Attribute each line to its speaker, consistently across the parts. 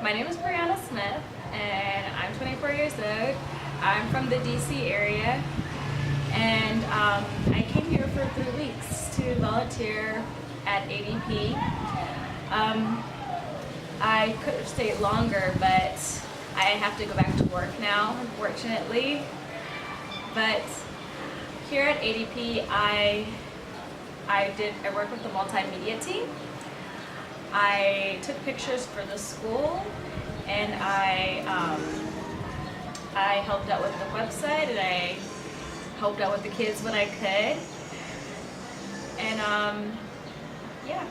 Speaker 1: My name is Briana Smith, and I'm 24 years old. I'm from the DC area, and I came here for 3 weeks to volunteer at ADP. I could have stayed longer, but I have to go back to work now, unfortunately. But here at ADP, I work with the multimedia team. I took pictures for the school, and I helped out with the website, and I helped out with the kids when I could. And yeah,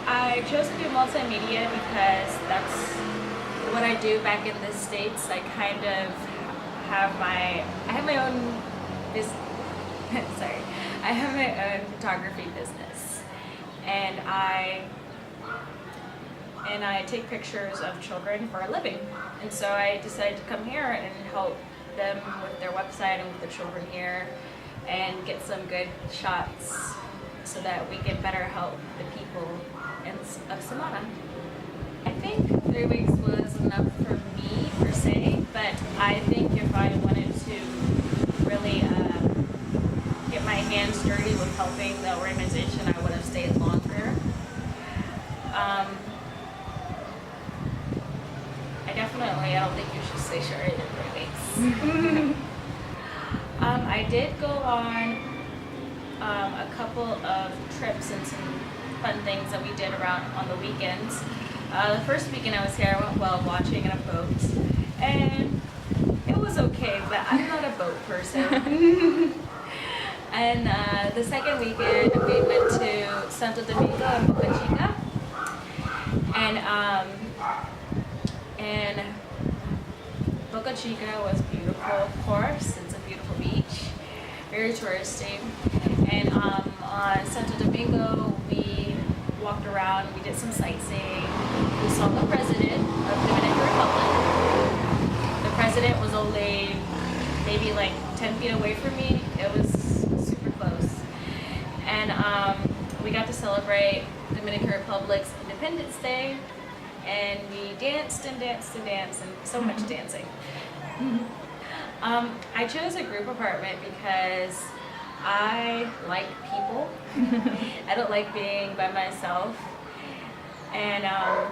Speaker 1: I chose to do multimedia because that's what I do back in the States. I kind of have my own business. Sorry, I have my own photography business, and I take pictures of children for a living. And so I decided to come here and help them with their website and with the children here and get some good shots so that we can better help the people of Samana. I think 3 weeks was enough for me per se, but I think if I wanted to really get my hands dirty with helping the organization, I would have stayed longer. I don't think you should stay shorter than 3 weeks. I did go on a couple of trips and some fun things that we did around on the weekends. The first weekend I was here, I went well watching in a boat, and it was okay, but I'm not a boat person. And the second weekend we went to Santo Domingo and Boca Chica, and Boca Chica was beautiful, of course. It's a beautiful beach, very touristy. And on Santo Domingo, we walked around, we did some sightseeing. We saw the president of the Dominican Republic. The president was only maybe like 10 feet away from me. It was super close. And we got to celebrate Dominican Republic's Independence Day. And we danced and danced and danced, and so much dancing. I chose a group apartment because I like people. I don't like being by myself. And I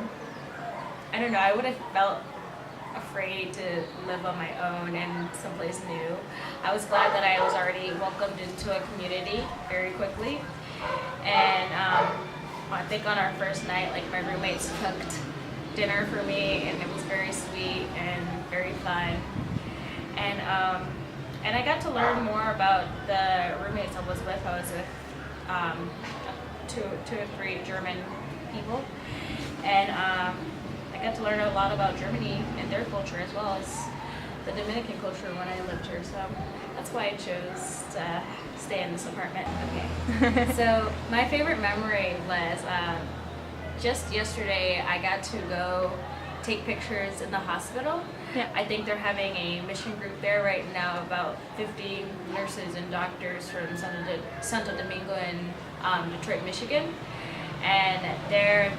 Speaker 1: don't know, I would have felt afraid to live on my own in someplace new. I was glad that I was already welcomed into a community very quickly. And I think on our first night, like, my roommates cooked dinner for me, and it was very sweet and very fun. And I got to learn more about the roommates I was with. I was with two or three German people, and I got to learn a lot about Germany and their culture as well as the Dominican culture when I lived here. So that's why I chose to stay in this apartment. Okay. So my favorite memory was just yesterday I got to go take pictures in the hospital.
Speaker 2: Yeah.
Speaker 1: I think they're having a mission group there right now, about 50 nurses and doctors from Santo Domingo and Detroit, Michigan. And they're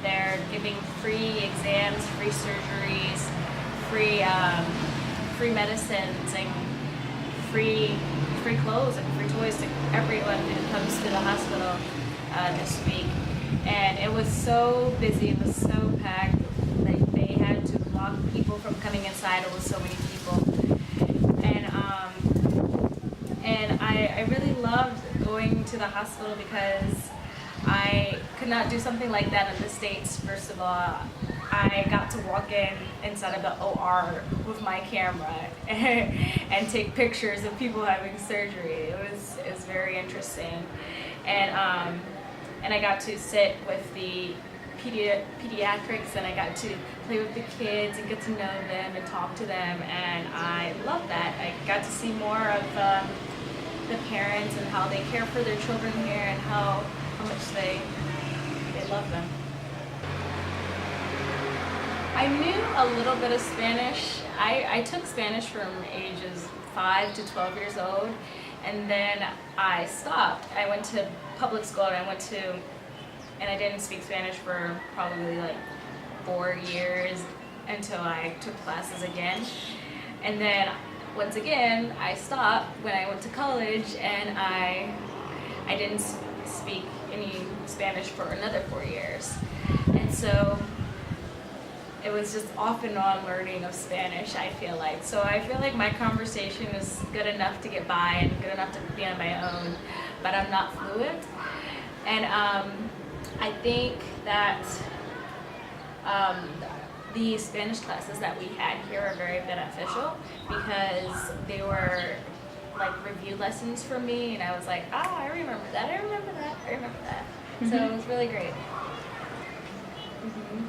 Speaker 1: giving free exams, free surgeries, free medicines, and free clothes and free toys to everyone who comes to the hospital this week. And it was so busy, it was so packed. Like, they had to block people from coming inside. It was so many people. And I really loved going to the hospital because I could not do something like that in the States. First of all, I got to walk inside of the OR with my camera and take pictures of people having surgery. It was very interesting. And I got to sit with the pediatrics, and I got to play with the kids and get to know them and talk to them, and I loved that. I got to see more of the parents and how they care for their children here and how much they love them. I knew a little bit of Spanish. I took Spanish from ages 5 to 12 years old, and then I stopped. I went to public school, and I didn't speak Spanish for probably like 4 years. I until I took classes again. And then once again, I stopped when I went to college, and I didn't speak any Spanish for another 4 years. And so it was just off and on learning of Spanish, I feel like. So I feel like my conversation is good enough to get by and good enough to be on my own, but I'm not fluent. And I think that the Spanish classes that we had here are very beneficial because they were like review lessons for me, and I was like, I remember that, I remember that, I remember that. Mm-hmm. So it was really great. Mm-hmm.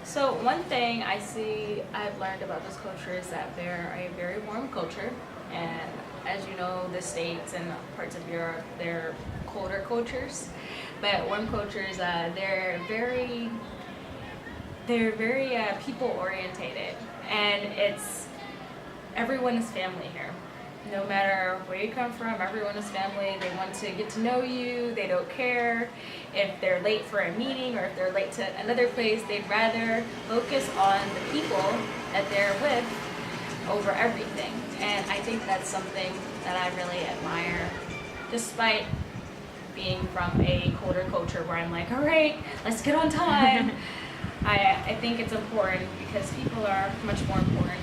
Speaker 1: So one thing I've learned about this culture is that they're a very warm culture, and as you know, the States and parts of Europe, they're colder cultures, but warm cultures, they're very people orientated, and everyone is family here. No matter where you come from, everyone is family. They want to get to know you. They don't care if they're late for a meeting or if they're late to another place. They'd rather focus on the people that they're with over everything. And I think that's something that I really admire, despite being from a colder culture where I'm like, all right, let's get on time. I think it's important because people are much more important